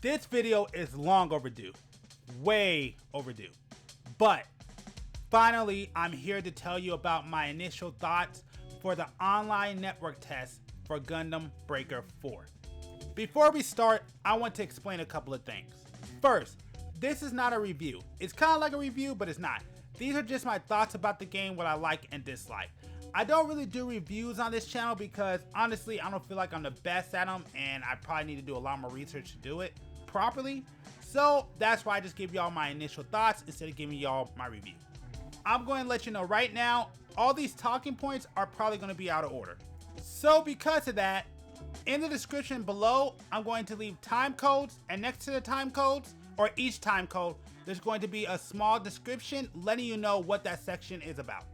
This video is long overdue, way overdue, but finally I'm here to tell you about my initial thoughts for the online network test for Gundam Breaker 4. Before we start, I want to explain a couple of things. First, this is not a review. It's kind of like a review, but it's not. These are just my thoughts about the game, what I like and dislike. I don't really do reviews on this channel because honestly, I don't feel like I'm the best at them and I probably need to do a lot more research to do it properly. So that's why I just give y'all my initial thoughts instead of giving y'all my review. I'm going to let you know right now, all these talking points are probably going to be out of order. So because of that, in the description below, I'm going to leave time codes, and next to the time codes, or each time code, there's going to be a small description letting you know what that section is about.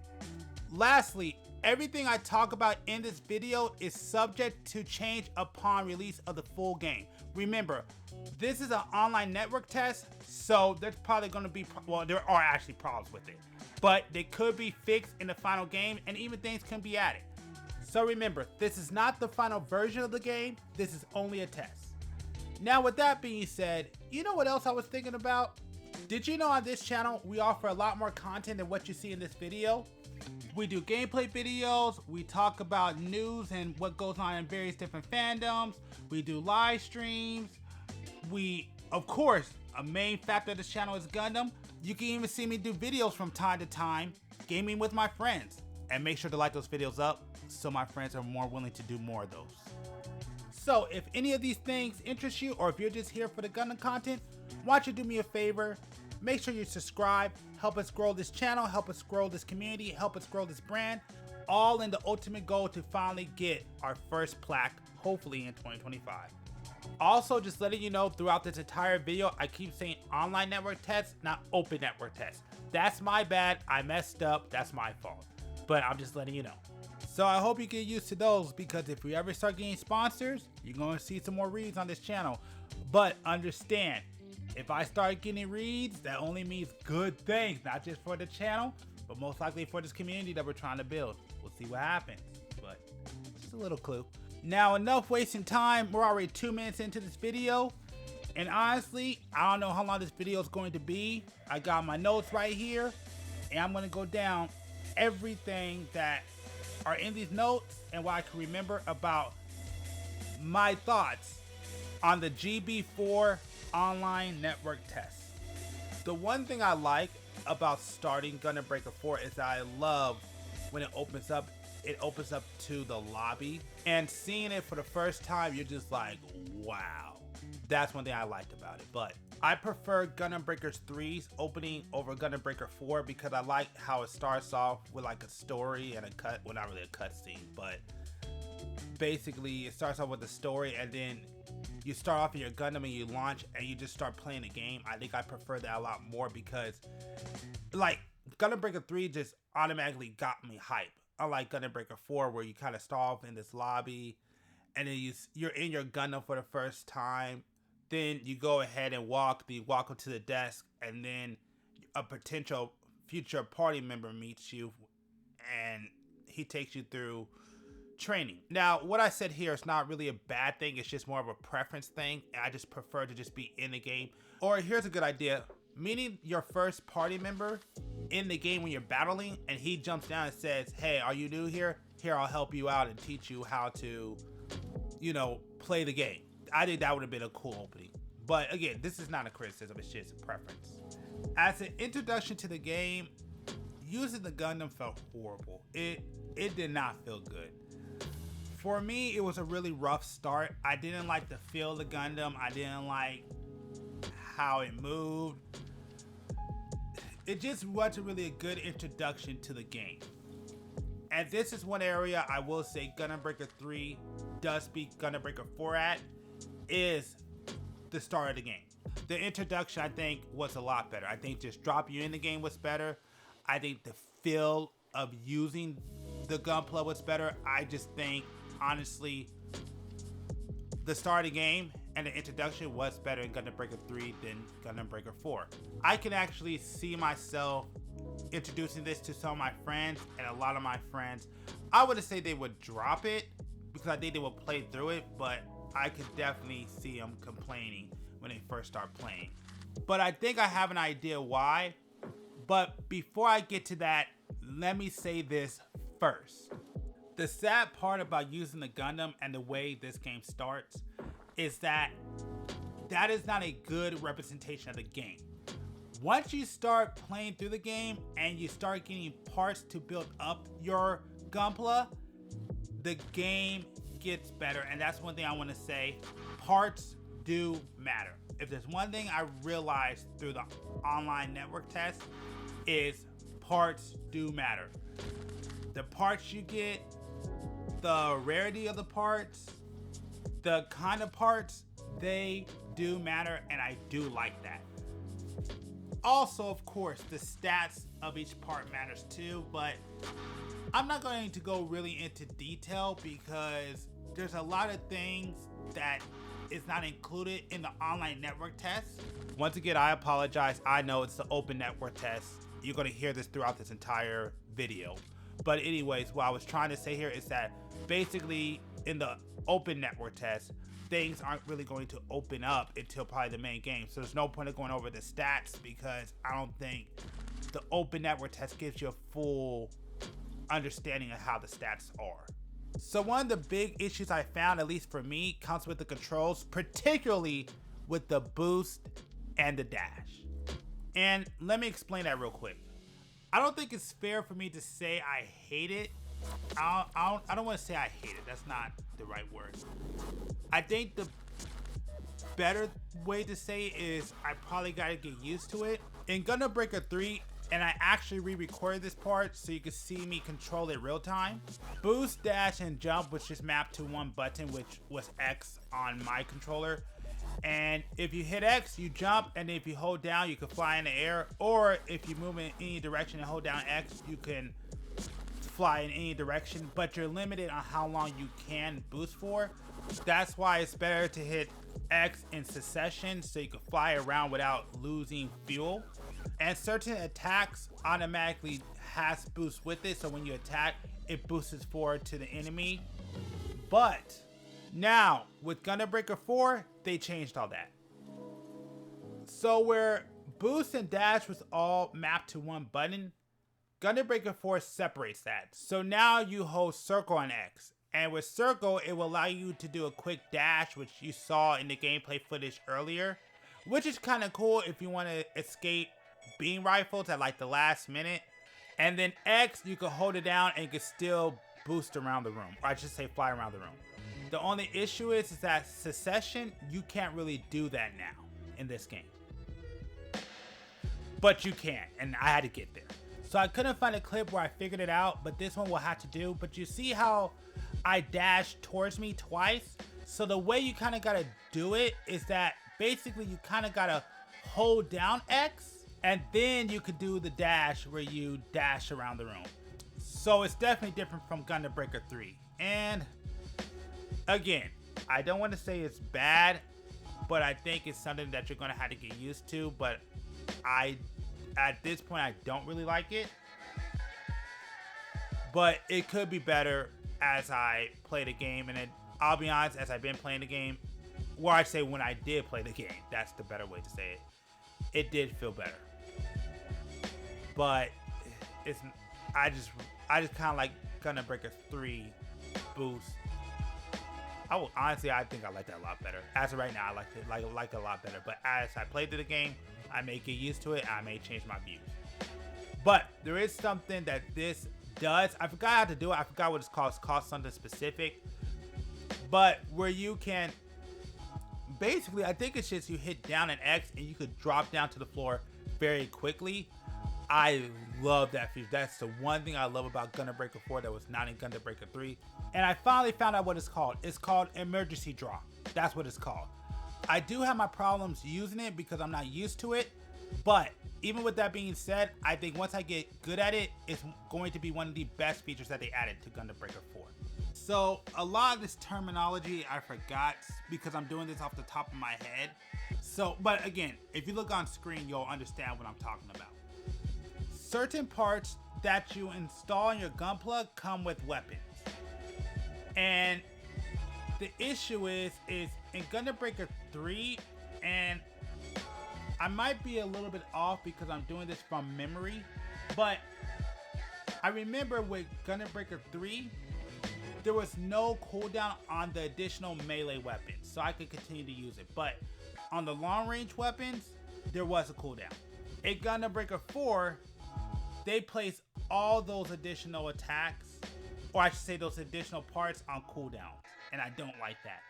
Lastly, everything I talk about in this video is subject to change upon release of the full game. Remember, this is an online network test, so there's probably going to be, well, there are actually problems with it, but they could be fixed in the final game and even things can be added. So remember, this is not the final version of the game, this is only a test. Now with that being said, you know what else I was thinking about? Did you know on this channel, we offer a lot more content than what you see in this video? We do gameplay videos, we talk about news and what goes on in various different fandoms, we do live streams, of course, a main factor of this channel is Gundam. You can even see me do videos from time to time, gaming with my friends. And make sure to like those videos up so my friends are more willing to do more of those. So if any of these things interest you, or if you're just here for the Gundam content, why don't you do me a favor? Make sure you subscribe, help us grow this channel, help us grow this community, help us grow this brand, all in the ultimate goal to finally get our first plaque, hopefully in 2025. Also, just letting you know, throughout this entire video, I keep saying online network tests, not open network tests. That's my bad, I messed up, that's my fault. But I'm just letting you know. So I hope you get used to those, because if we ever start getting sponsors, you're going to see some more reads on this channel. But understand, if I start getting reads, that only means good things, not just for the channel, but most likely for this community that we're trying to build. We'll see what happens, but just a little clue. Now, enough wasting time. We're already 2 minutes into this video. And honestly, I don't know how long this video is going to be. I got my notes right here, and I'm going to go down everything that are in these notes and what I can remember about my thoughts on the GB4 online network test. The one thing I like about starting Gundam Breaker 4 is that I love when it opens up to the lobby, and seeing it for the first time, you're just like, wow. That's one thing I liked about it. But I prefer Gundam Breaker 3's opening over Gundam Breaker 4 because I like how it starts off with like a story and a cut, well, not really a cutscene, but basically it starts off with a story, and then you start off in your Gundam and you launch and you just start playing the game. I think I prefer that a lot more because like Gundam Breaker 3 just automatically got me hype. Unlike Gundam Breaker 4 where you kind of start off in this lobby and then you're in your Gundam for the first time. Then you go ahead and walk up to the desk, and then a potential future party member meets you and he takes you through training. Now, what I said here is not really a bad thing, it's just more of a preference thing. I just prefer to just be in the game. Or here's a good idea, meeting your first party member in the game when you're battling, and he jumps down and says, hey, are you new here? Here, I'll help you out and teach you how to, you know, play the game. I think that would have been a cool opening. But again, this is not a criticism, it's just a preference. As an introduction to the game, using the Gundam felt horrible. It did not feel good. For me, it was a really rough start. I didn't like the feel of the Gundam. I didn't like how it moved. It just wasn't really a good introduction to the game. And this is one area I will say Gundam Breaker 3 does beat Gundam Breaker 4 at, is the start of the game. The introduction, I think, was a lot better. I think just drop you in the game was better. I think the feel of using the Gunpla was better. I just think, honestly, the start of the game and the introduction was better in Gundam Breaker 3 than Gundam Breaker 4. I can actually see myself introducing this to some of my friends, and a lot of my friends, I wouldn't say they would drop it because I think they would play through it, but I could definitely see them complaining when they first start playing. But I think I have an idea why. But before I get to that, let me say this first. The sad part about using the Gundam and the way this game starts is that is not a good representation of the game. Once you start playing through the game and you start getting parts to build up your Gunpla, the game gets better. And that's one thing I want to say. Parts do matter. If there's one thing I realized through the online network test, is parts do matter. The parts you get, the rarity of the parts, the kind of parts, they do matter, and I do like that. Also, of course, the stats of each part matters too, but I'm not going to go really into detail because there's a lot of things that is not included in the online network test. Once again, I apologize. I know it's the open network test. You're going to hear this throughout this entire video. But anyways, what I was trying to say here is that basically in the open network test, things aren't really going to open up until probably the main game. So there's no point of going over the stats because I don't think the open network test gives you a full understanding of how the stats are. So one of the big issues I found, at least for me, comes with the controls, particularly with the boost and the dash. And let me explain that real quick. I don't think it's fair for me to say I hate it. I don't want to say I hate it. That's not the right word. I think the better way to say it is I probably got to get used to it. In Gundam Breaker 3, and I actually re-recorded this part so you can see me control it real time. Boost, dash, and jump was just mapped to one button, which was X on my controller. And if you hit X, you jump, and if you hold down, you can fly in the air. Or if you move in any direction and hold down X, you can fly in any direction, but you're limited on how long you can boost for. That's why it's better to hit X in succession so you can fly around without losing fuel. And certain attacks automatically has boost with it, so when you attack, it boosts forward to the enemy. But now with Gundam Breaker 4, they changed all that. So where boost and dash was all mapped to one button, Gundam Breaker 4 separates that. So now you hold circle on X. And with circle, it will allow you to do a quick dash, which you saw in the gameplay footage earlier, which is kind of cool if you want to escape beam rifles at like the last minute. And then X, you can hold it down and you can still boost around the room, or I should say fly around the room. The only issue is that succession, you can't really do that now in this game. But you can, and I had to get there. So I couldn't find a clip where I figured it out, but this one will have to do. But you see how I dashed towards me twice? So the way you kind of got to do it is that basically you kind of got to hold down X, and then you could do the dash where you dash around the room. So it's definitely different from Gundam Breaker 3. And again, I don't want to say it's bad, but I think it's something that you're going to have to get used to. But at this point, I don't really like it. But it could be better as I play the game. And I'll be honest, as I've been playing the game, or I'd say when I did play the game, that's the better way to say it. It did feel better. But I just kind of like Gundam Breaker 3 boost. Honestly, I think I like that a lot better. As of right now, I like it a lot better. But as I play through the game, I may get used to it, and I may change my views. But there is something that this does. I forgot how to do it. I forgot what it's called. It's called something specific. But where you can, basically, I think it's just you hit down an X, and you could drop down to the floor very quickly. I love that feature. That's the one thing I love about Gundam Breaker 4 that was not in Gundam Breaker 3. And I finally found out what it's called. It's called emergency drop. That's what it's called. I do have my problems using it because I'm not used to it. But even with that being said, I think once I get good at it, it's going to be one of the best features that they added to Gundam Breaker 4. So a lot of this terminology I forgot because I'm doing this off the top of my head. So, but again, if you look on screen, you'll understand what I'm talking about. Certain parts that you install in your Gunpla come with weapons. And the issue is in Gundam Breaker 3 and I might be a little bit off because I'm doing this from memory, but I remember with Gundam Breaker 3, there was no cooldown on the additional melee weapons, so I could continue to use it. But on the long range weapons, there was a cooldown. In Gundam Breaker 4, they placed all those additional attacks, or I should say those additional parts, on cooldown, and I don't like that.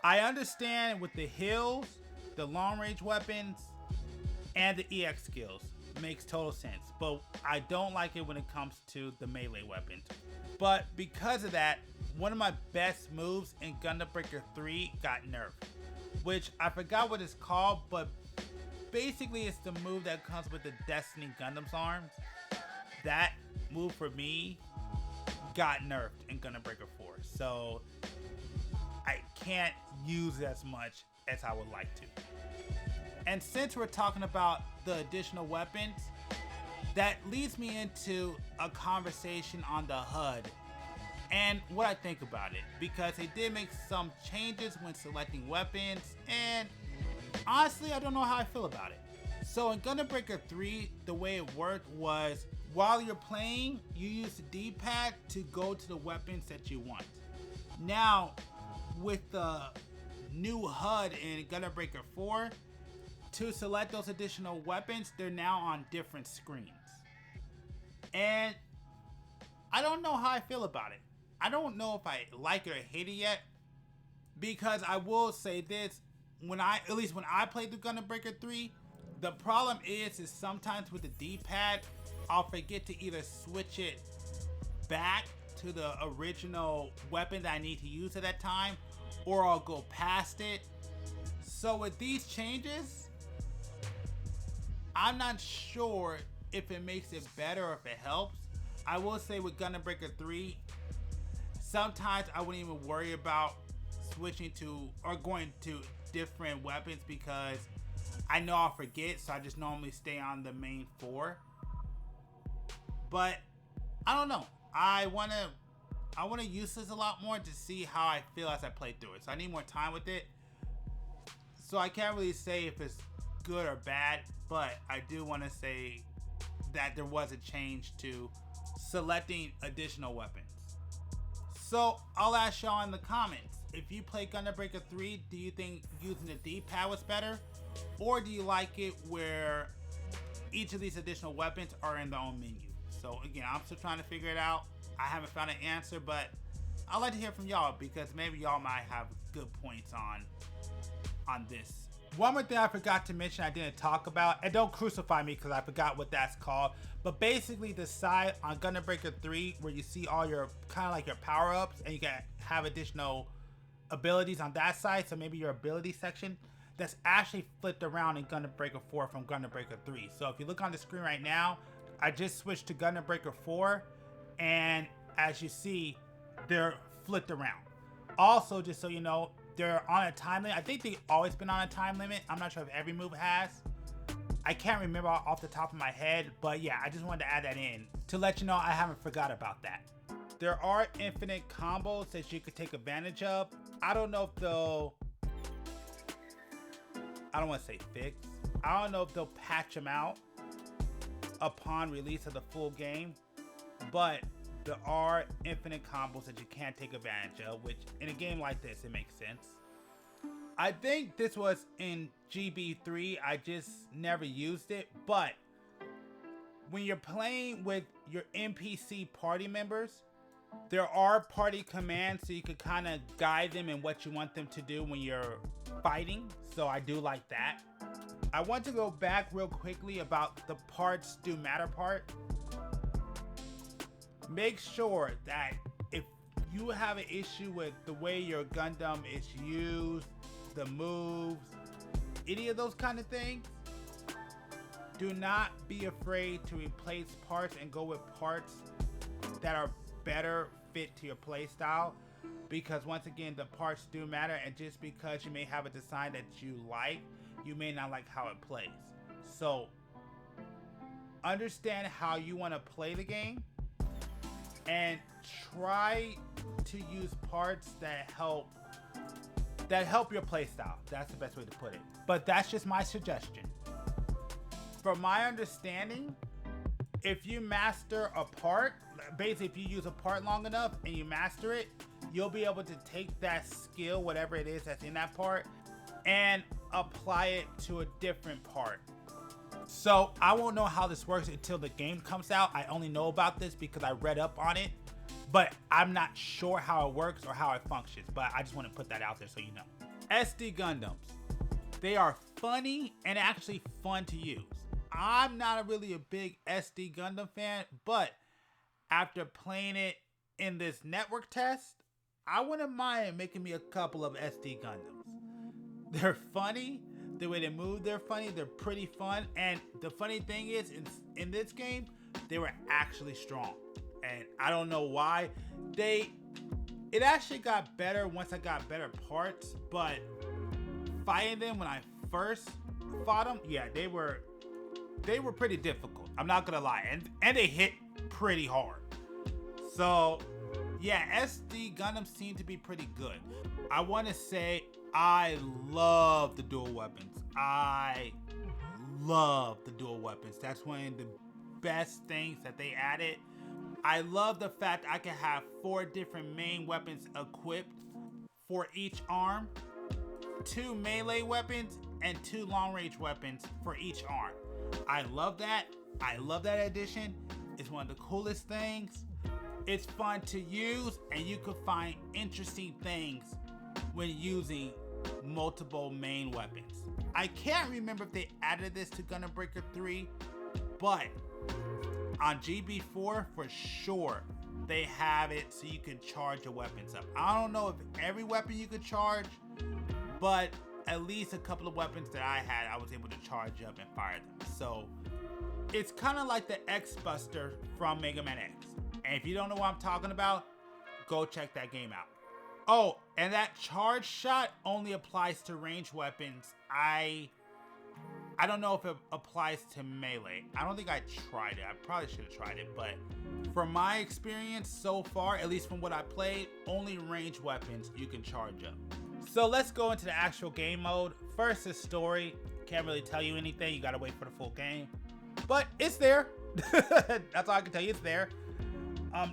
I understand with the heals, the long range weapons, and the EX skills. Makes total sense, but I don't like it when it comes to the melee weapons. But because of that, one of my best moves in Gundam Breaker 3 got nerfed, which I forgot what it's called, but basically it's the move that comes with the Destiny Gundam's arms. That move for me got nerfed in Gundam Breaker 4, so I can't use it as much as I would like to. And since we're talking about the additional weapons, that leads me into a conversation on the HUD and what I think about it, because they did make some changes when selecting weapons, and honestly, I don't know how I feel about it. So in Gundam Breaker 3, the way it worked was while you're playing, you use the D-pad to go to the weapons that you want. Now, with the new HUD in Gundam Breaker 4, to select those additional weapons, they're now on different screens. And I don't know how I feel about it. I don't know if I like it or hate it yet, because I will say this, at least when I played the Gundam Breaker 3, the problem is sometimes with the D-pad, I'll forget to either switch it back to the original weapon that I need to use at that time, or I'll go past it. So with these changes, I'm not sure if it makes it better or if it helps. I will say with Gundam Breaker 3, sometimes I wouldn't even worry about switching to or going to different weapons because I know I'll forget, so I just normally stay on the main 4. But I don't know. I wanna use this a lot more to see how I feel as I play through it. So I need more time with it. So I can't really say if it's good or bad, but I do want to say that there was a change to selecting additional weapons. So I'll ask y'all in the comments, if you play Gundam Breaker 3, do you think using the D-pad was better? Or do you like it where each of these additional weapons are in their own menu? So again, I'm still trying to figure it out. I haven't found an answer, but I'd like to hear from y'all because maybe y'all might have good points on this. One more thing I forgot to mention I didn't talk about, and don't crucify me because I forgot what that's called, but basically the side on Gundam Breaker 3 where you see all your kind of like your power-ups and you can have additional abilities on that side, so maybe your ability section, that's actually flipped around in Gundam Breaker 4 from Gundam Breaker 3. So if you look on the screen right now, I just switched to Gundam Breaker 4, and as you see, they're flipped around. Also, just so you know, they're on a time limit. I think they've always been on a time limit. I'm not sure if every move has. I can't remember off the top of my head, but yeah, I just wanted to add that in to let you know I haven't forgot about that. There are infinite combos that you could take advantage of. I don't know if they'll, I don't want to say fix. I don't know if they'll patch them out upon release of the full game, but there are infinite combos that you can take advantage of, which in a game like this, it makes sense. I think this was in GB3, I just never used it, but when you're playing with your NPC party members, there are party commands so you could kind of guide them in what you want them to do when you're fighting, so I do like that. I want to go back real quickly about the parts do matter part. Make sure that if you have an issue with the way your Gundam is used, the moves, any of those kind of things, do not be afraid to replace parts and go with parts that are better fit to your playstyle, because once again, the parts do matter, and just because you may have a design that you like, you may not like how it plays. So understand how you want to play the game and try to use parts that help your playstyle. That's the best way to put it. but that's just my suggestion. From my understanding, if you master a part, basically if you use a part long enough and you master it, you'll be able to take that skill, whatever it is that's in that part, and apply it to a different part. So I won't know how this works until the game comes out. I only know about this because I read up on it, but I'm not sure how it works or how it functions, but I just want to put that out there so you know. SD Gundams. They are funny and actually fun to use. I'm not really a big SD Gundam fan, but after playing it in this network test, I wouldn't mind making me a couple of SD Gundams. They're funny. The way they move, they're funny. They're pretty fun. And the funny thing is, in this game, they were actually strong. And I don't know why. It actually got better once I got better parts. But fighting them when I first fought them, yeah, they were pretty difficult. I'm not gonna lie. And they hit pretty hard. So yeah, SD Gundams seem to be pretty good. I want to say I love the dual weapons. I love the dual weapons. That's one of the best things that they added. I love the fact I can have 4 different main weapons equipped for each arm, 2 melee weapons, and 2 long-range weapons for each arm. I love that. I love that addition. It's one of the coolest things. It's fun to use, and you can find interesting things when using multiple main weapons. I can't remember if they added this to Gundam Breaker 3, but on GB4 for sure they have it so you can charge your weapons up. I don't know if every weapon you could charge, but at least a couple of weapons that I had, I was able to charge up and fire them. So it's kind of like the X Buster from Mega Man X. And if you don't know what I'm talking about, go check that game out. Oh, and that charge shot only applies to ranged weapons. I don't know if it applies to melee. I don't think I tried it. I probably should have tried it, but from my experience so far, at least from what I played, only ranged weapons you can charge up. So let's go into the actual game mode. First, the story. Can't really tell you anything. You gotta wait for the full game, but it's there. That's all I can tell you. It's there.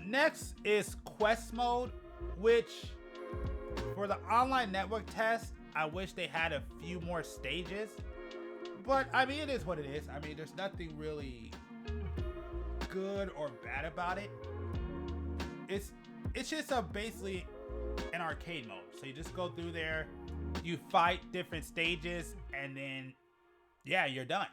Next is quest mode, which for the online network test, I wish they had a few more stages, but I mean, it is what it is. I mean, there's nothing really good or bad about it. It's just basically an arcade mode. So you just go through there, you fight different stages, and then yeah, you're done.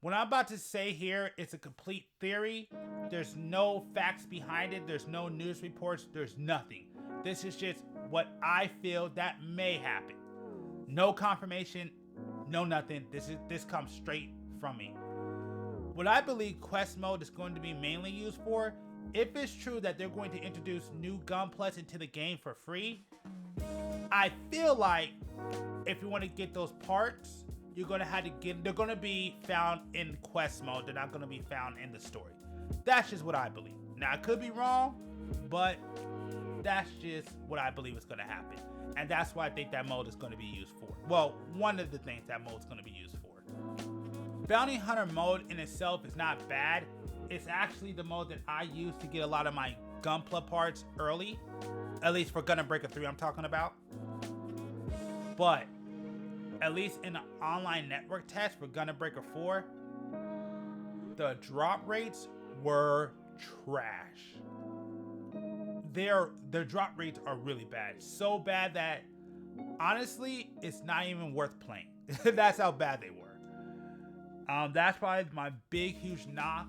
What I'm about to say here, it's a complete theory. There's no facts behind it. There's no news reports. There's nothing. This is just what I feel that may happen. No confirmation, no nothing. This comes straight from me. What I believe quest mode is going to be mainly used for, if it's true that they're going to introduce new Gunplas into the game for free, I feel like if you want to get those parts, you're going to have to get, they're going to be found in quest mode. They're not going to be found in the story. That's just what I believe. Now, I could be wrong, but that's just what I believe is going to happen. And that's why I think that mode is going to be used for. Well, one of the things that mode is going to be used for. Bounty Hunter mode in itself is not bad. It's actually the mode that I use to get a lot of my Gunpla parts early. At least for Gundam Breaker 3 I'm talking about. But at least in the online network test for Gundam Breaker 4, the drop rates were trash. Their drop rates are really bad. So bad that honestly, it's not even worth playing. That's how bad they were. That's why my big, huge knock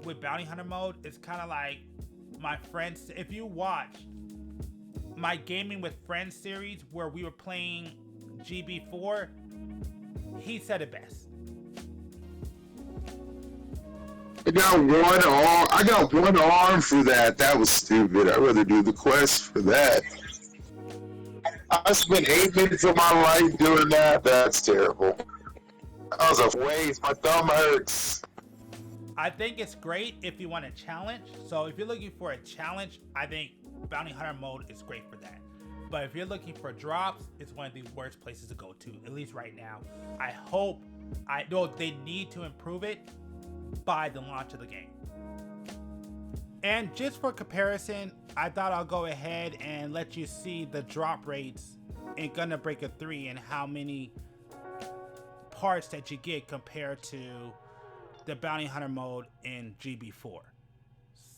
with Bounty Hunter mode is kind of like my friends. If you watched my Gaming with Friends series where we were playing GB4, he said it best. I got one arm for that. That was stupid. I'd rather do the quest for that. I spent 8 minutes of my life doing that. That's terrible. That was a waste. My thumb hurts. I think it's great if you want a challenge. So if you're looking for a challenge, I think Bounty Hunter mode is great for that. But if you're looking for drops, it's one of the worst places to go to, at least right now. I know they need to improve it by the launch of the game. And just for comparison, I thought I'll go ahead and let you see the drop rates in Gundam Breaker 3 and how many parts that you get compared to the Bounty Hunter mode in GB4.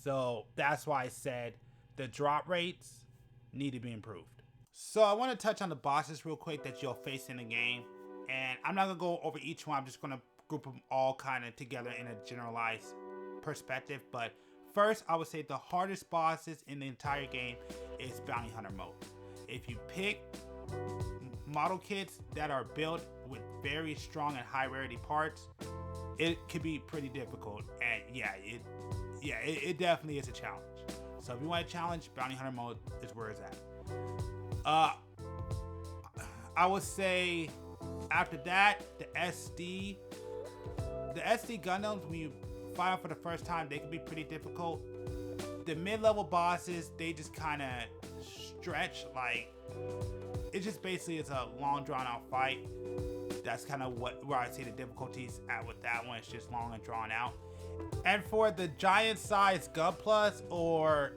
So that's why I said the drop rates need to be improved. So I want to touch on the bosses real quick that you'll face in the game. And I'm not going to go over each one. I'm just going to group them all kind of together in a generalized perspective. But first, I would say the hardest bosses in the entire game is Bounty Hunter mode. If you pick model kits that are built with very strong and high rarity parts, it could be pretty difficult. And it definitely is a challenge. So if you want a challenge, Bounty Hunter mode is where it's at. I would say after that, the SD Gundams, when you fight out for the first time, they can be pretty difficult. The mid-level bosses, they just kind of stretch, like it just basically is a long drawn-out fight. That's kind of where I see the difficulties at with that one. It's just long and drawn out. And for the giant-sized Gunplas, or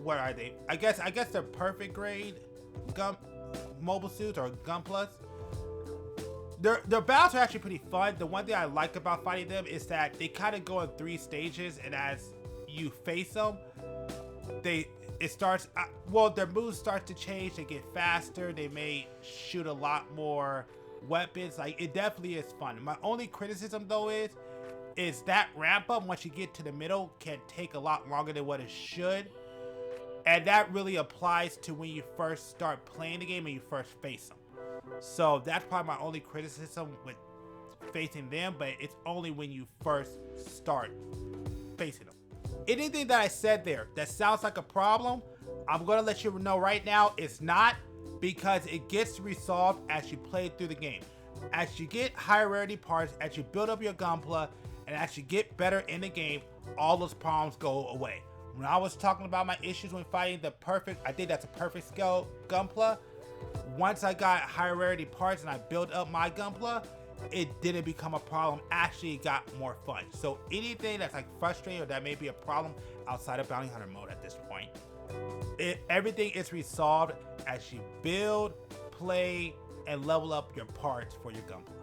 what are they? I guess they're perfect grade mobile suits or Gunplas. Their battles are actually pretty fun. The one thing I like about fighting them is that they kind of go in 3 stages, and as you face them, their moves start to change. They get faster. They may shoot a lot more weapons. Like, it definitely is fun. My only criticism though is that ramp up once you get to the middle can take a lot longer than what it should. And that really applies to when you first start playing the game and you first face them. So that's probably my only criticism with facing them, but it's only when you first start facing them. Anything that I said there that sounds like a problem, I'm gonna let you know right now it's not, because it gets resolved as you play through the game. As you get higher rarity parts, as you build up your Gunpla, and as you get better in the game, all those problems go away. When I was talking about my issues when fighting I think that's a perfect scale Gunpla, once I got higher rarity parts and I built up my Gunpla, it didn't become a problem. Actually, it got more fun. So anything that's like frustrating or that may be a problem outside of Bounty Hunter mode at this point, everything is resolved as you build, play, and level up your parts for your Gunpla.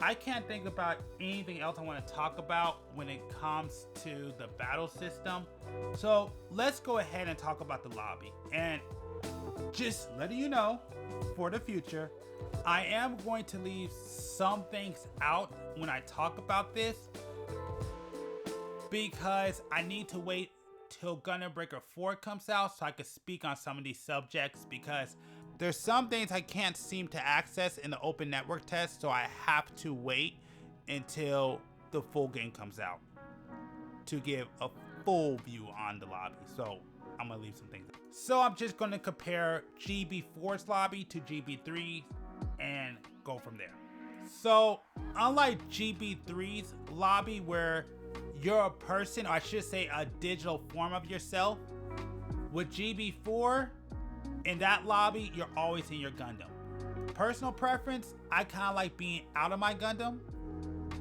I can't think about anything else I want to talk about when it comes to the battle system. So let's go ahead and talk about the lobby. And just letting you know, for the future, I am going to leave some things out when I talk about this, because I need to wait till Gundam Breaker 4 comes out so I can speak on some of these subjects, because there's some things I can't seem to access in the open network test, so I have to wait until the full game comes out to give a full view on the lobby. So I'm gonna leave some things. So I'm just gonna compare GB4's lobby to GB3 and go from there. So unlike GB3's lobby, where you're a person, or I should say a digital form of yourself, with GB4, in that lobby, you're always in your Gundam. Personal preference, I kind of like being out of my Gundam,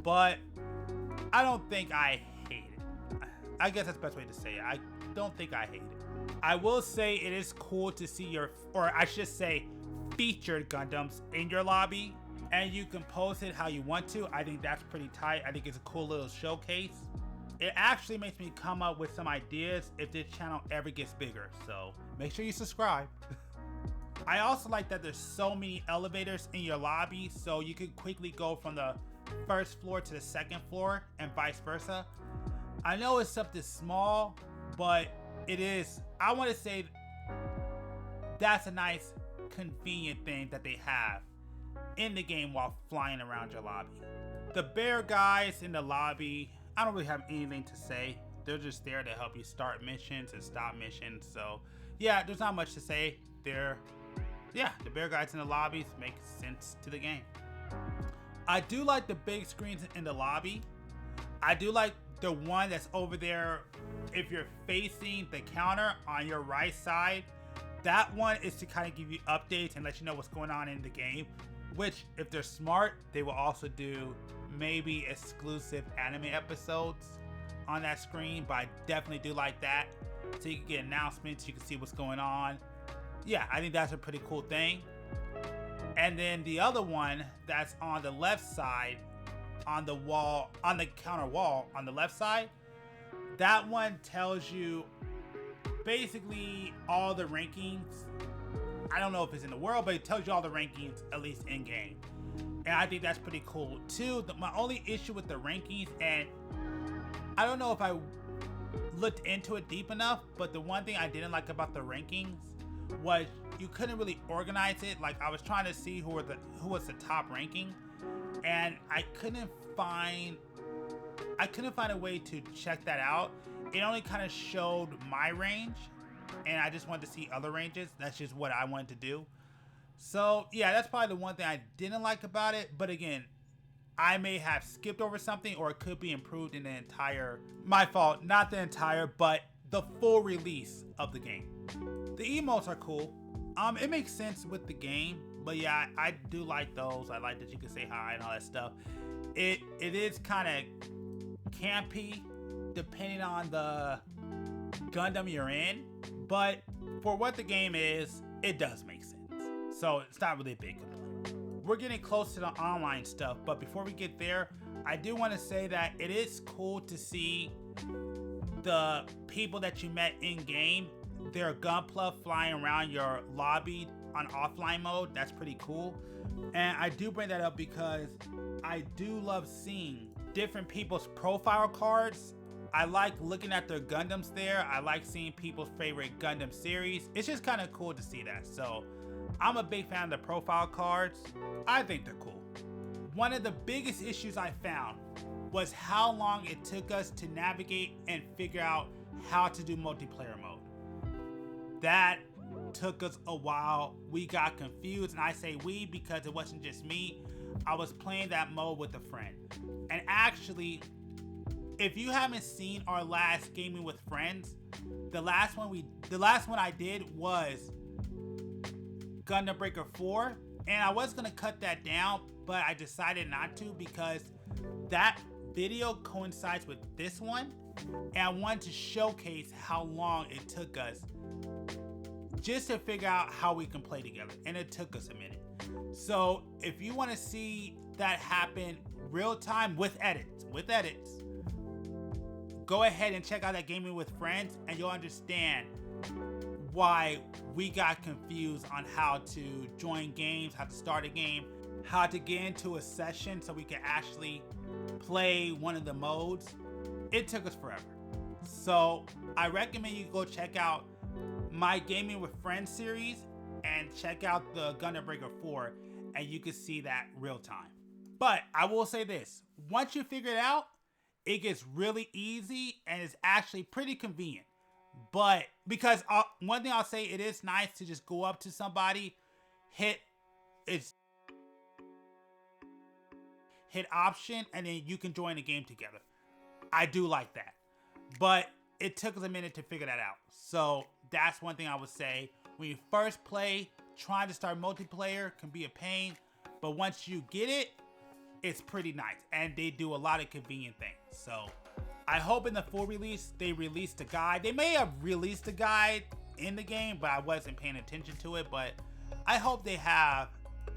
but I don't think I hate it. I guess that's the best way to say it. I don't think I hate it. I will say it is cool to see or I should say, featured Gundams in your lobby, and you can post it how you want to. I think that's pretty tight. I think it's a cool little showcase. It actually makes me come up with some ideas if this channel ever gets bigger, so make sure you subscribe. I also like that there's so many elevators in your lobby, so you can quickly go from the first floor to the second floor and vice versa. I know it's something small, but it is, I want to say that's a nice convenient thing that they have in the game while flying around your lobby. The bear guys in the lobby, I don't really have anything to say. They're just there to help you start missions and stop missions. So yeah, there's not much to say. The bear guys in the lobbies make sense to the game. I do like the big screens in the lobby. I do like the one that's over there. If you're facing the counter on your right side, That one is to kind of give you updates and let you know what's going on in the game, which if they're smart, they will also do maybe exclusive anime episodes on that screen, but I definitely do like that. So you can get announcements, you can see what's going on. Yeah, I think that's a pretty cool thing. And then the other one that's on the left side, on the wall, on the counter wall, on the left side, that one tells you basically all the rankings. I don't know if it's in the world, but it tells you all the rankings, at least in game. And I think that's pretty cool too. My only issue with the rankings, and I don't know if I looked into it deep enough, but the one thing I didn't like about the rankings was you couldn't really organize it. Like I was trying to see who was the top ranking, and I couldn't find a way to check that out. It only kind of showed my range, and I just wanted to see other ranges. That's just what I wanted to do. So yeah, that's probably the one thing I didn't like about it. But again, I may have skipped over something, or it could be improved in the entire, my fault, not the entire, but the full release of the game. The emotes are cool. It makes sense with the game, but yeah, I do like those. I like that you can say hi and all that stuff. It is kind of campy depending on the Gundam you're in, but for what the game is, it does make sense. So it's not really a big complaint. We're getting close to the online stuff, but before we get there, I do want to say that it is cool to see the people that you met in game, their Gunpla flying around your lobby on offline mode. That's pretty cool. And I do bring that up because I do love seeing different people's profile cards. I like looking at their Gundams there. I like seeing people's favorite Gundam series. It's just kind of cool to see that. So I'm a big fan of the profile cards. I think they're cool. One of the biggest issues I found was how long it took us to navigate and figure out how to do multiplayer mode. That took us a while. We got confused, and I say we because it wasn't just me. I was playing that mode with a friend. And actually, if you haven't seen our last Gaming with Friends, the last one I did was Gundam Breaker 4, and I was gonna cut that down, but I decided not to because that video coincides with this one, and I wanted to showcase how long it took us just to figure out how we can play together, and it took us a minute. So if you want to see that happen real time with edits, go ahead and check out that Gaming with Friends, and you'll understand why we got confused on how to join games, how to start a game, how to get into a session so we can actually play one of the modes. It took us forever. So I recommend you go check out my Gaming with Friends series and check out the Gundam Breaker 4, and you can see that real time. But I will say this, once you figure it out, it gets really easy and it's actually pretty convenient. But because one thing I'll say, it is nice to just go up to somebody, hit option, and then you can join the game together. I do like that. But it took us a minute to figure that out. So that's one thing I would say. When you first play, trying to start multiplayer can be a pain. But once you get it, it's pretty nice. And they do a lot of convenient things. So I hope in the full release, they released a guide. They may have released a guide in the game, but I wasn't paying attention to it. But I hope they have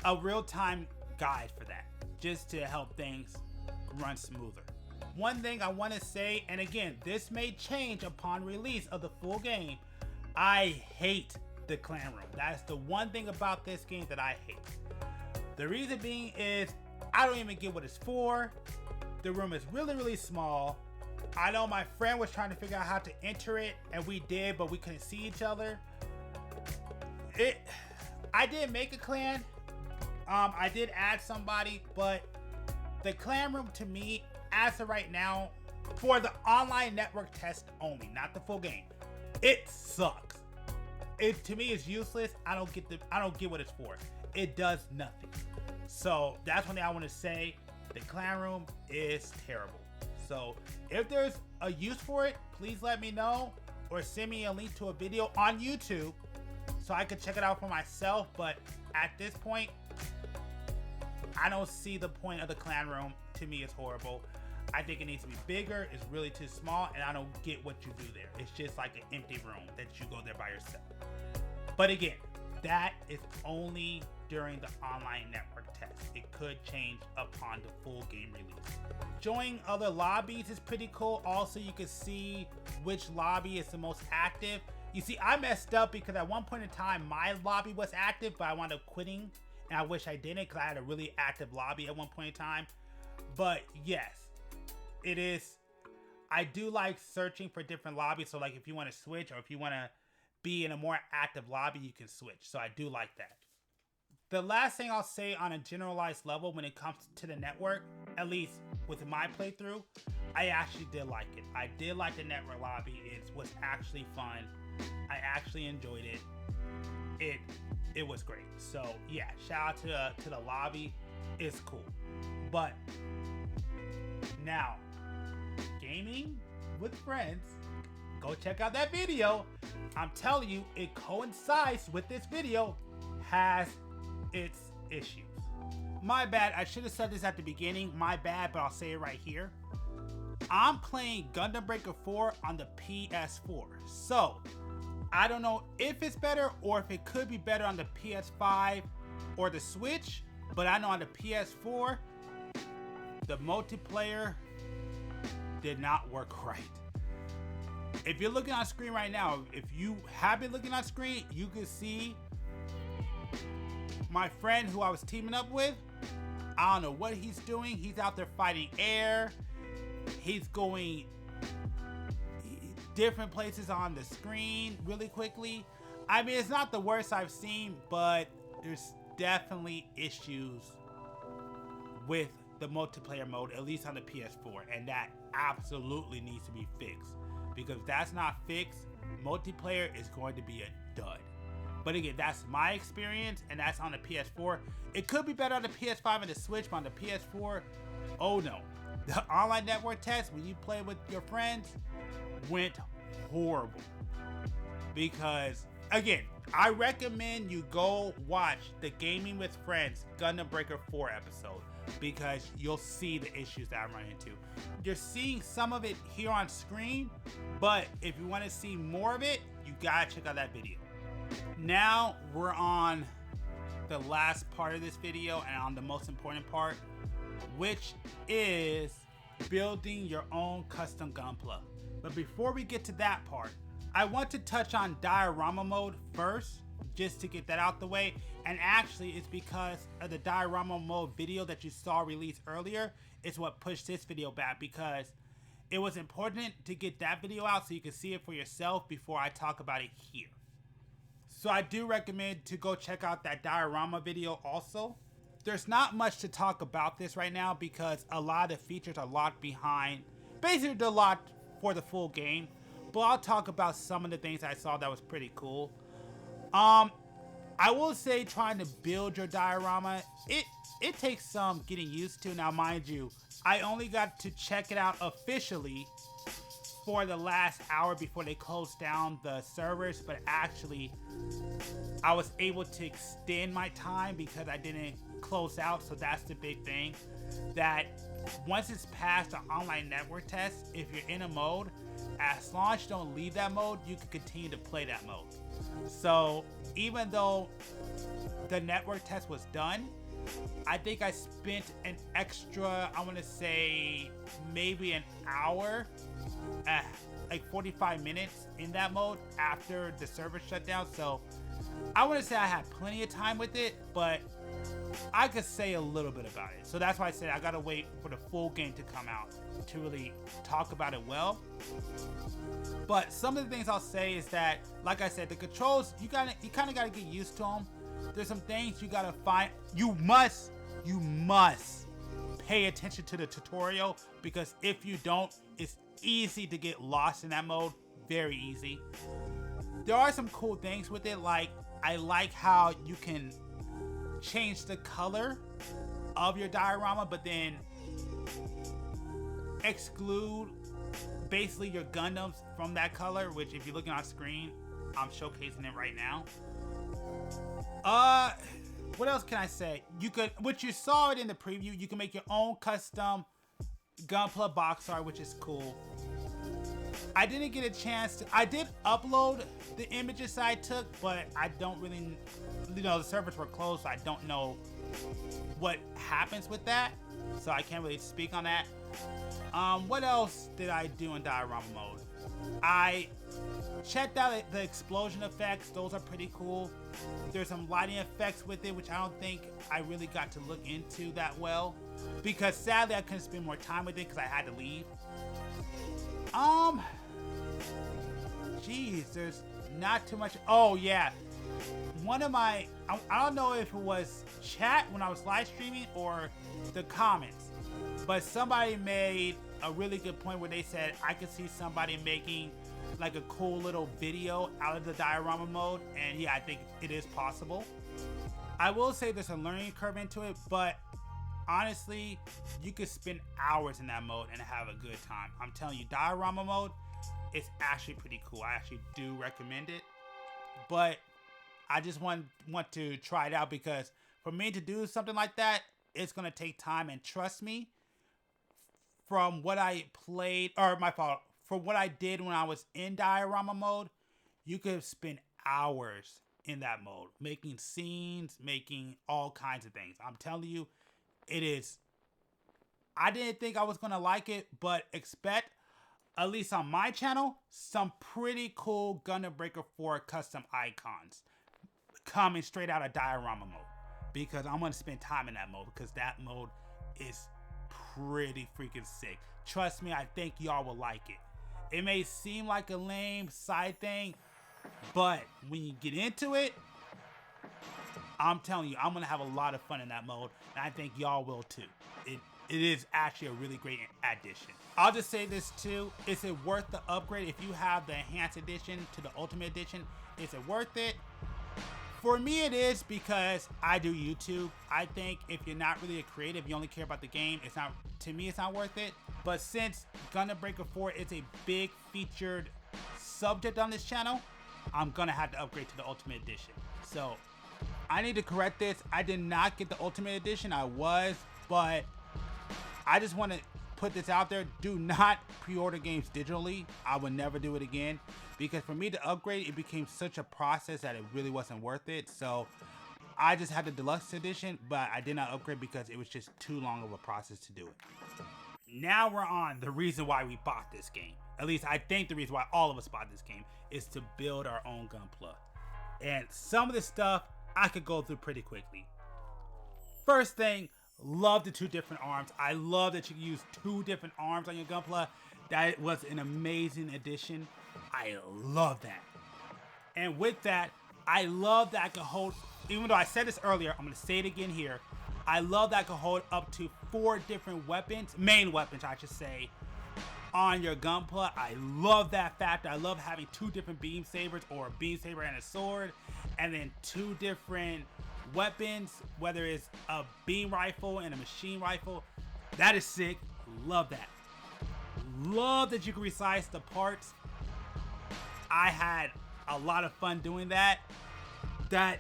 a real-time guide for that, just to help things run smoother. One thing I want to say, and again, this may change upon release of the full game, I hate the clan room. That's the one thing about this game that I hate. The reason being is I don't even get what it's for. The room is really, really small. I know my friend was trying to figure out how to enter it, and we did, but we couldn't see each other. I did make a clan. I did add somebody, but the clan room to me, as of right now, for the online network test only, not the full game, it sucks. It to me is useless. I don't get what it's for. It does nothing. So that's one thing I want to say. The clan room is terrible. So if there's a use for it, please let me know, or send me a link to a video on YouTube so I could check it out for myself, but at this point, I don't see the point of the clan room. To me, it's horrible. I think it needs to be bigger. It's really too small, and I don't get what you do there. It's just like an empty room that you go there by yourself. But again, that is only during the online network test. It could change upon the full game release. Joining other lobbies is pretty cool. Also, you can see which lobby is the most active. You see, I messed up because at one point in time, my lobby was active, but I wound up quitting, and I wish I didn't because I had a really active lobby at one point in time. But yes, it is. I do like searching for different lobbies. So like if you want to switch or if you want to be in a more active lobby, you can switch. So I do like that. The last thing I'll say on a generalized level when it comes to the network, at least with my playthrough, I actually did like it. I did like the network lobby. It was actually fun. I actually enjoyed it. It was great. So yeah, shout out to the lobby. It's cool. But now, gaming with friends, go check out that video. I'm telling you, it coincides with this video, has its issues. My bad, I should have said this at the beginning. My bad, but I'll say it right here. I'm playing Gundam Breaker 4 on the PS4. So, I don't know if it's better or if it could be better on the PS5 or the Switch, but I know on the PS4, the multiplayer did not work right. If you're looking on screen right now, if you have been looking on screen, you can see my friend who I was teaming up with. I don't know what he's doing. He's out there fighting air. He's going different places on the screen really quickly. I mean, it's not the worst I've seen, but there's definitely issues with the multiplayer mode, at least on the PS4, and that absolutely needs to be fixed, because if that's not fixed, multiplayer is going to be a dud. But again, that's my experience, and that's on the PS4. It could be better on the PS5 and the Switch, but on the PS4, oh no. The online network test, when you play with your friends, went horrible. Because, again, I recommend you go watch the Gaming with Friends Gundam Breaker 4 episode, because you'll see the issues that I'm running into. You're seeing some of it here on screen, but if you want to see more of it, you gotta check out that video. Now we're on the last part of this video and on the most important part, which is building your own custom Gunpla. But before we get to that part, I want to touch on Diorama Mode first, just to get that out the way. And actually, it's because of the Diorama Mode video that you saw released earlier. It's what pushed this video back, because it was important to get that video out so you can see it for yourself before I talk about it here. So I do recommend to go check out that Diorama video also. There's not much to talk about this right now because a lot of the features are locked behind. Basically, they're locked for the full game. But I'll talk about some of the things I saw that was pretty cool. I will say trying to build your diorama, it takes some getting used to. Now, mind you, I only got to check it out officially for the last hour before they closed down the servers, but actually I was able to extend my time because I didn't close out. So that's the big thing, that once it's past the online network test, if you're in a mode, as long as you don't leave that mode, you can continue to play that mode. So even though the network test was done, I think I spent an extra, I want to say maybe an hour, like 45 minutes in that mode after the server shut down. So I want to say I had plenty of time with it, but I could say a little bit about it. So that's why I said I gotta wait for the full game to come out to really talk about it well. But some of the things I'll say is that, like I said, the controls, you kind of gotta get used to them. There's some things you gotta find. You must pay attention to the tutorial, because if you don't, it's easy to get lost in that mode. Very easy. There are some cool things with it, like I like how you can change the color of your diorama, but then exclude basically your Gundams from that color, which if you're looking on screen, I'm showcasing it right now. Uh, what else can I say? You could, which you saw it in the preview, you can make your own custom Gunpla box art, which is cool. I didn't get a chance to, I did upload the images I took, but I don't really, the servers were closed, so I don't know what happens with that. So I can't really speak on that. What else did I do in Diorama Mode? I checked out the explosion effects. Those are pretty cool. There's some lighting effects with it, which I don't think I really got to look into that well, because sadly I couldn't spend more time with it because I had to leave. Geez, there's not too much. Oh yeah, one of my, I don't know if it was chat when I was live streaming or the comments, but somebody made a really good point where they said I could see somebody making like a cool little video out of the Diorama Mode, and yeah, I think it is possible. I will say there's a learning curve into it, but honestly, you could spend hours in that mode and have a good time. I'm telling you, Diorama Mode is actually pretty cool. I actually do recommend it, but I just want to try it out, because for me to do something like that, it's gonna take time, and trust me, from what I played, or my fault, from what I did when I was in Diorama Mode, you could spend hours in that mode, making scenes, making all kinds of things. I'm telling you, it is, I didn't think I was gonna like it, but expect, at least on my channel, some pretty cool Gundam Breaker 4 custom icons coming straight out of Diorama Mode, because I'm gonna spend time in that mode, because that mode is pretty freaking sick. Trust me, I think y'all will like it. It may seem like a lame side thing, but when you get into it, I'm telling you, I'm gonna have a lot of fun in that mode, and I think y'all will too. It is actually a really great addition. I'll just say this too, is it worth the upgrade? If you have the Enhanced Edition to the Ultimate Edition, is it worth it? For me it is, because I do YouTube. I think if you're not really a creative, you only care about the game, it's not, to me it's not worth it. But since Gundam Breaker 4 is a big featured subject on this channel, I'm gonna have to upgrade to the Ultimate Edition. So I need to correct this. I did not get the Ultimate Edition. I was, but I just want to put this out there. Do not pre-order games digitally. I would never do it again, because for me to upgrade, it became such a process that it really wasn't worth it. So I just had the Deluxe Edition, but I did not upgrade because it was just too long of a process to do it. Now we're on the reason why we bought this game. At least I think the reason why all of us bought this game is to build our own Gunpla. And some of this stuff I could go through pretty quickly. First thing, love the 2 different arms. I love that you can use 2 different arms on your Gunpla. That was an amazing addition. I love that. And with that, I love that I can hold, even though I said this earlier, I'm gonna say it again here. I love that I can hold up to 4 different weapons, main weapons I should say, on your Gunpla. I love that factor. I love having 2 different beam sabers, or a beam saber and a sword, and then 2 different weapons, whether it's a beam rifle and a machine rifle. That is sick. Love that. Love that you can resize the parts. I had a lot of fun doing that. That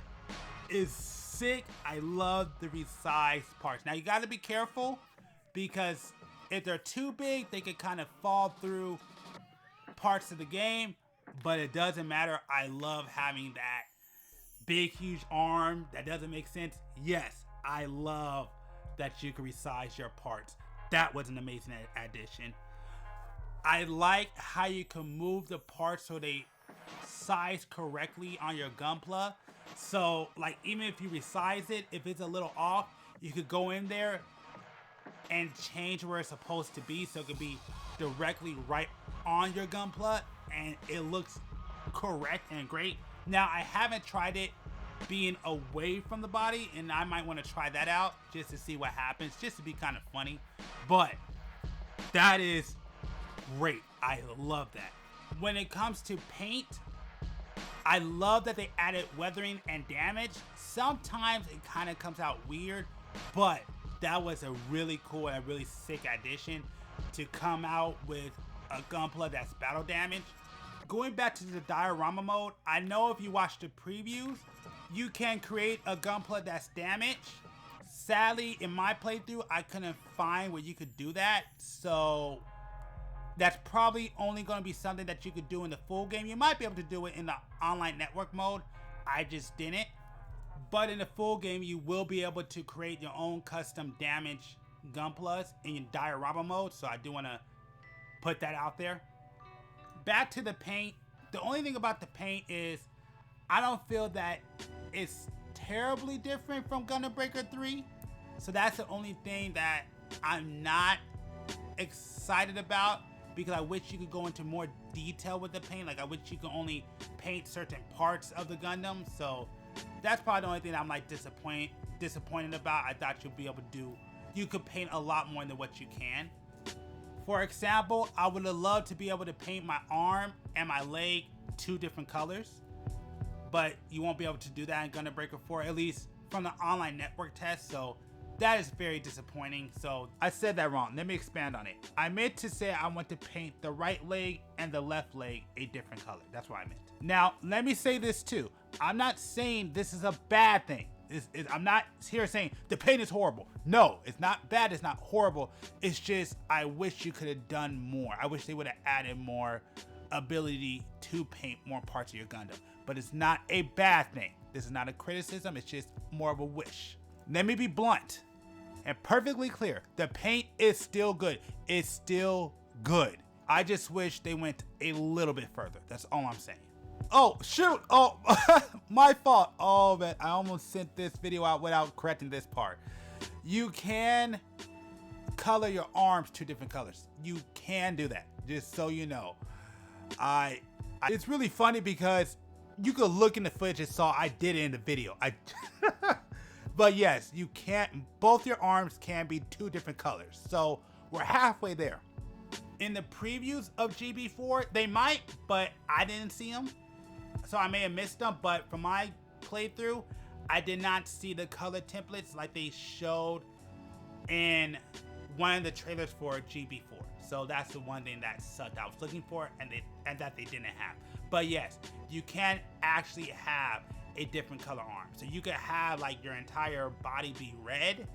is sick. I love the resized parts. Now you got to be careful, because if they're too big, they can kind of fall through parts of the game, but it doesn't matter. I love having that big, huge arm that doesn't make sense. Yes, I love that you can resize your parts. That was an amazing addition. I like how you can move the parts so they size correctly on your Gunpla. So like, even if you resize it, if it's a little off, you could go in there and change where it's supposed to be, so it could be directly right on your Gunpla, and it looks correct and great. Now I haven't tried it being away from the body, and I might want to try that out just to see what happens, just to be kind of funny. But that is great. I love that. When it comes to paint, I love that they added weathering and damage. Sometimes it kind of comes out weird, but that was a really cool and a really sick addition to come out with a Gunpla that's battle damage. Going back to the Diorama Mode, I know if you watch the previews, you can create a Gunpla that's damaged. Sadly, in my playthrough, I couldn't find where you could do that. So that's probably only going to be something that you could do in the full game. You might be able to do it in the online network mode. I just didn't. But in the full game, you will be able to create your own custom damage Gunplas in your Diorama Mode. So I do want to put that out there. Back to the paint. The only thing about the paint is I don't feel that it's terribly different from Gundam Breaker 3. So that's the only thing that I'm not excited about, because I wish you could go into more detail with the paint. Like I wish you could only paint certain parts of the Gundam. So that's probably the only thing that I'm like disappointed about. I thought you'd be able to do, you could paint a lot more than what you can. For example, I would have loved to be able to paint my arm and my leg 2 different colors, but you won't be able to do that in Gundam Breaker 4, at least from the online network test. So that is very disappointing. So I said that wrong. Let me expand on it. I meant to say I want to paint the right leg and the left leg a different color. That's what I meant. Now, let me say this too. I'm not saying this is a bad thing. I'm not here saying the paint is horrible. No, it's not bad. It's not horrible. It's just I wish you could have done more. I wish they would have added more ability to paint more parts of your Gundam. But it's not a bad thing. This is not a criticism. It's just more of a wish. Let me be blunt and perfectly clear. The paint is still good. It's still good. I just wish they went a little bit further. That's all I'm saying. Oh, shoot. Oh, my fault. Oh, man. I almost sent this video out without correcting this part. You can color your arms 2 different colors. You can do that, just so you know. It's really funny because you could look in the footage and saw I did it in the video. But yes, you can't. Both your arms can be 2 different colors. So we're halfway there. In the previews of GB4, they might, but I didn't see them. So I may have missed them, but from my playthrough, I did not see the color templates like they showed in one of the trailers for GB4. So that's the one thing that sucked. I was looking for and that they didn't have. But yes, you can actually have a different color arm. So you could have like your entire body be red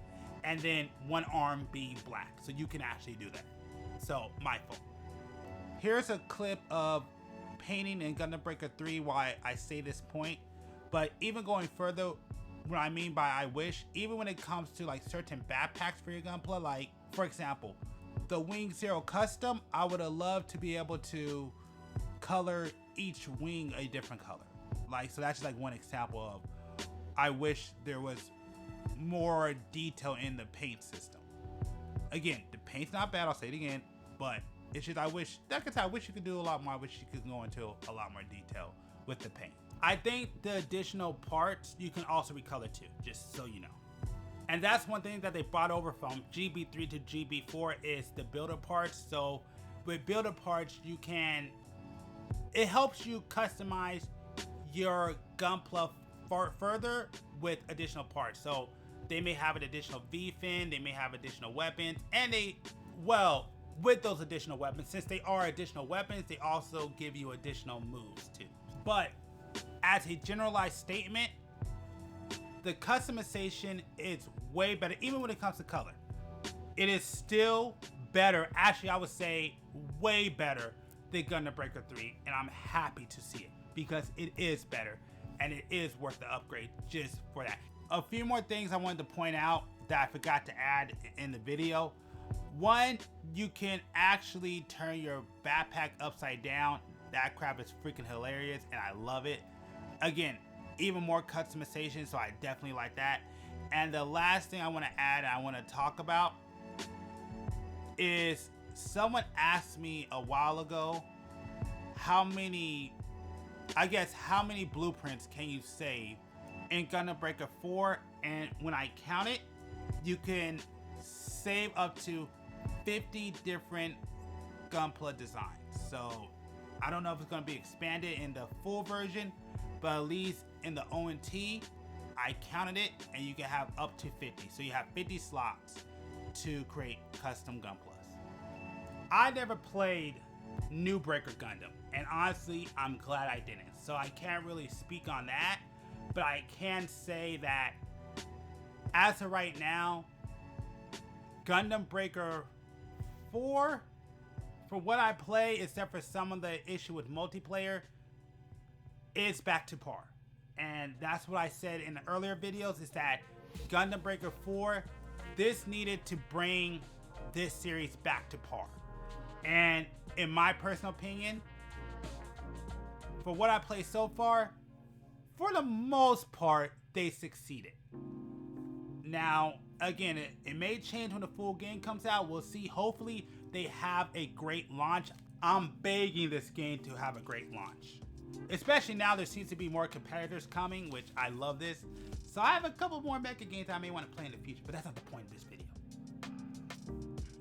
and then one arm be black. So you can actually do that. So my fault. Here's a clip of painting in Gundam Breaker 3 why I say this point. But even going further, what I mean by I wish, even when it comes to like certain backpacks for your Gunpla, like for example, the Wing Zero Custom, I would have loved to be able to color each wing a different color. Like, so that's just like one example of I wish there was more detail in the paint system. Again, the paint's not bad, I'll say it again, but it's just I wish you could do a lot more. I wish you could go into a lot more detail with the paint. I think the additional parts you can also recolor too, just so you know. And that's one thing that they brought over from GB3 to GB4 is the builder parts. So with builder parts, it helps you customize your Gunpla further with additional parts. So they may have an additional V-fin, they may have additional weapons, and with those additional weapons, since they are additional weapons, they also give you additional moves too. But as a generalized statement, the customization is way better, even when it comes to color. It is still better, actually I would say way better than Gundam Breaker 3, and I'm happy to see it because it is better and it is worth the upgrade just for that. A few more things I wanted to point out that I forgot to add in the video. One, you can actually turn your backpack upside down. That crap is freaking hilarious and I love it. Again, even more customization, so I definitely like that. And the last thing I want to add and I want to talk about is someone asked me a while ago how many blueprints can you save in Gundam Breaker 4, and when I count it, you can save up to 50 different Gunpla designs. So I don't know if it's going to be expanded in the full version, but at least in the ONT, I counted it and you can have up to 50. So you have 50 slots to create custom Gunplas. I never played New Breaker Gundam, and honestly, I'm glad I didn't. So I can't really speak on that, but I can say that as of right now, Gundam Breaker 4, for what I play, except for some of the issue with multiplayer, is back to par. And that's what I said in the earlier videos, is that Gundam Breaker 4, this needed to bring this series back to par. And in my personal opinion, for what I played so far, for the most part, they succeeded. Now, again, it may change when the full game comes out. We'll see. Hopefully, they have a great launch. I'm begging this game to have a great launch. Especially now there seems to be more competitors coming, which I love this. So I have a couple more mecha games I may want to play in the future, but that's not the point of this video.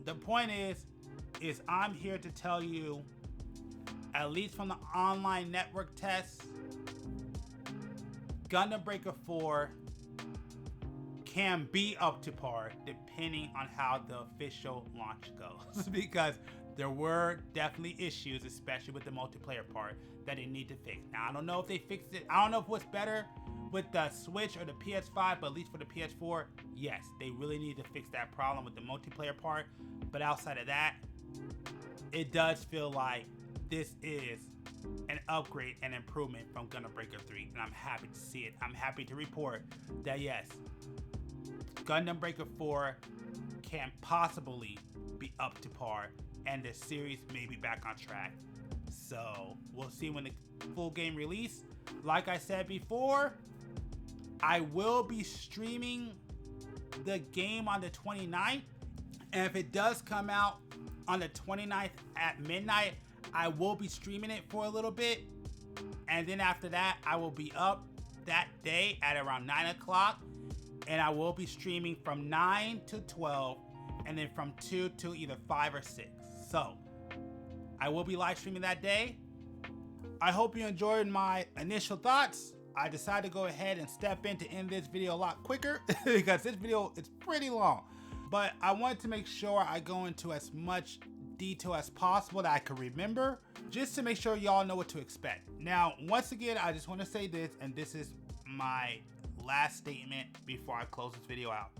The point is I'm here to tell you, at least from the online network tests, Gundam Breaker 4 can be up to par depending on how the official launch goes. Because there were definitely issues, especially with the multiplayer part, that they need to fix. Now, I don't know if they fixed it. I don't know if what's better with the Switch or the PS5, but at least for the PS4, yes, they really need to fix that problem with the multiplayer part. But outside of that, it does feel like this is an upgrade and improvement from Gundam Breaker 3, and I'm happy to see it. I'm happy to report that yes, Gundam Breaker 4 can possibly be up to par, and the series may be back on track. So we'll see when the full game release. Like I said before, I will be streaming the game on the 29th, and if it does come out on the 29th at midnight, I will be streaming it for a little bit, and then after that I will be up that day at around 9 o'clock, and I will be streaming from 9 to 12, and then from 2 to either 5 or 6. So I will be live streaming that day. I hope you enjoyed my initial thoughts. I decided to go ahead and step in to end this video a lot quicker because this video is pretty long, but I wanted to make sure I go into as much detail as possible that I can remember, just to make sure y'all know what to expect. Now, once again, I just want to say this, and this is my last statement before I close this video out.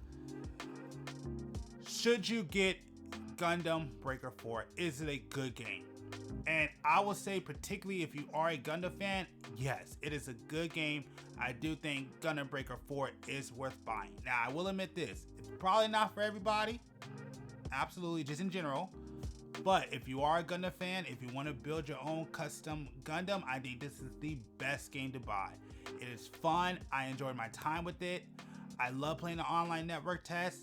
Should you get Gundam Breaker 4, is it a good game? And I will say, particularly if you are a Gundam fan, yes, it is a good game. I do think Gundam Breaker 4 is worth buying. Now, I will admit this, it's probably not for everybody, absolutely, just in general. But if you are a Gundam fan, if you want to build your own custom Gundam, I think this is the best game to buy. It is fun. I enjoyed my time with it. I love playing the online network test.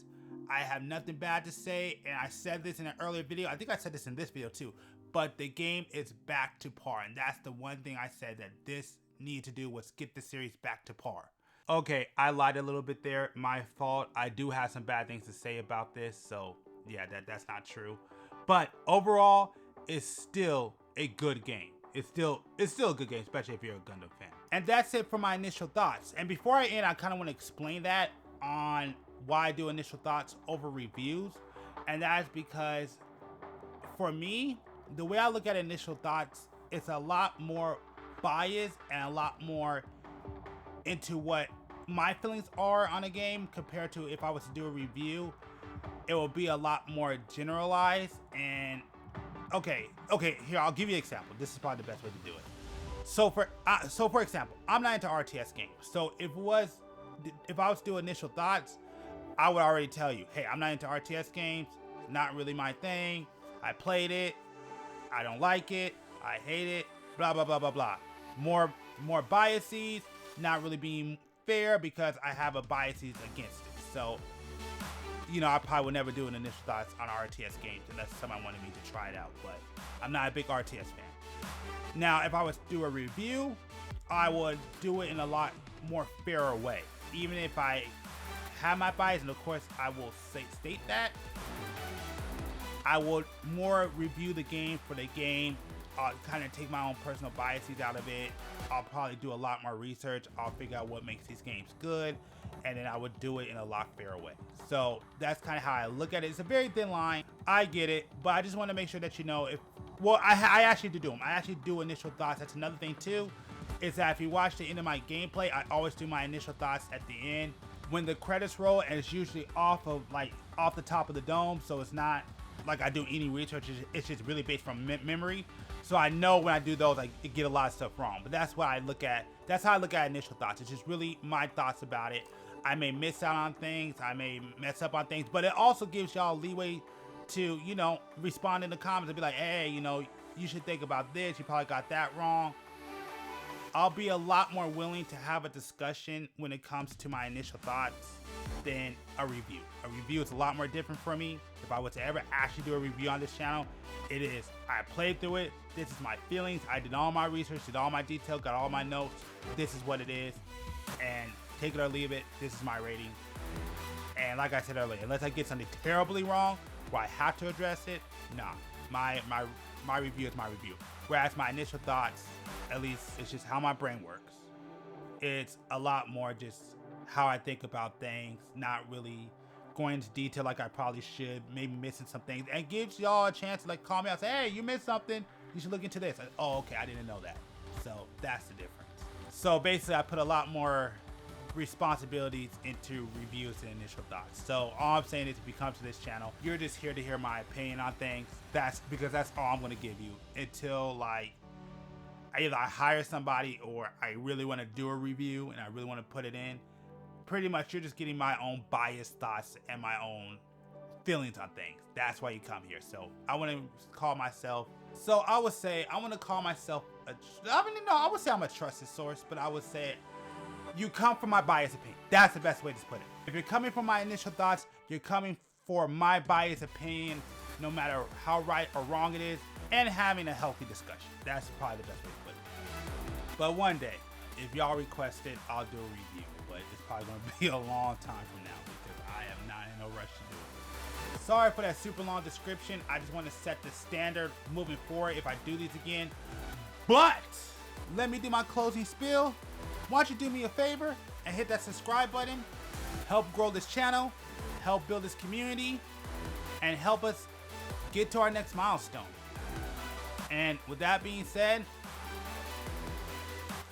I have nothing bad to say, and I said this in an earlier video. I think I said this in this video too. But the game is back to par, and that's the one thing I said that this needed to do, was get the series back to par. Okay, I lied a little bit there. My fault. I do have some bad things to say about this, so yeah, that's not true. But overall, it's still a good game. It's still a good game, especially if you're a Gundam fan. And that's it for my initial thoughts. And before I end, I kind of want to explain that on why I do initial thoughts over reviews. And that's because for me, the way I look at initial thoughts, it's a lot more biased and a lot more into what my feelings are on a game compared to if I was to do a review. It will be a lot more generalized. And okay, here, I'll give you an example. This is probably the best way to do it. So for example, I'm not into RTS games. So if I was to do initial thoughts, I would already tell you, hey, I'm not into RTS games, not really my thing. I played it, I don't like it, I hate it, blah blah blah blah blah. More biases, not really being fair because I have a biases against it. So, you know, I probably would never do an initial thoughts on RTS games unless someone wanted me to try it out, but I'm not a big RTS fan. Now, if I was to do a review, I would do it in a lot more fairer way. Even if I have my bias, and of course I will state that, I would more review the game for the game. I'll kind of take my own personal biases out of it. I'll probably do a lot more research. I'll figure out what makes these games good, and then I would do it in a lot fairer way. So that's kind of how I look at it. It's a very thin line. I get it, but I just want to make sure that you know, I actually do them. I actually do initial thoughts. That's another thing too, is that if you watch the end of my gameplay, I always do my initial thoughts at the end. When the credits roll, and it's usually off the top of the dome, so it's not like I do any research. It's just really based from memory. So I know when I do those, I get a lot of stuff wrong. But that's what I look at. That's how I look at initial thoughts. It's just really my thoughts about it. I may miss out on things. I may mess up on things. But it also gives y'all leeway to, you know, respond in the comments and be like, hey, you know, you should think about this. You probably got that wrong. I'll be a lot more willing to have a discussion when it comes to my initial thoughts than a review. A review is a lot more different for me. If I was to ever actually do a review on this channel, it is, I played through it. This is my feelings. I did all my research, did all my detail, got all my notes. This is what it is. And take it or leave it. This is my rating. And like I said earlier, unless I get something terribly wrong where I have to address it, nah. My review is my review. Whereas my initial thoughts, at least it's just how my brain works. It's a lot more just how I think about things, not really going into detail like I probably should, maybe missing some things, and gives y'all a chance to like call me out and say, hey, you missed something, you should look into this. Like, oh, okay, I didn't know that. So that's the difference. So basically I put a lot more responsibilities into reviews and initial thoughts. So all I'm saying is if you come to this channel, you're just here to hear my opinion on things. That's because that's all I'm going to give you until like either I hire somebody or I really want to do a review and I really want to put it in. Pretty much you're just getting my own biased thoughts and my own feelings on things. That's why you come here. So I want to call myself, I would say I'm a trusted source, but I would say you come from my biased opinion. That's the best way to put it. If you're coming from my initial thoughts, you're coming for my biased opinion, no matter how right or wrong it is, and having a healthy discussion. That's probably the best way to put it. But one day, if y'all request it, I'll do a review. But it's probably going to be a long time from now because I am not in no rush to do it. Sorry for that super long description. I just want to set the standard moving forward if I do these again. But let me do my closing spiel. Why don't you do me a favor and hit that subscribe button, help grow this channel, help build this community, and help us get to our next milestone. And with that being said,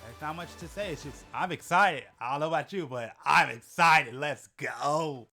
there's not much to say. It's just, I'm excited. I don't know about you, but I'm excited. Let's go.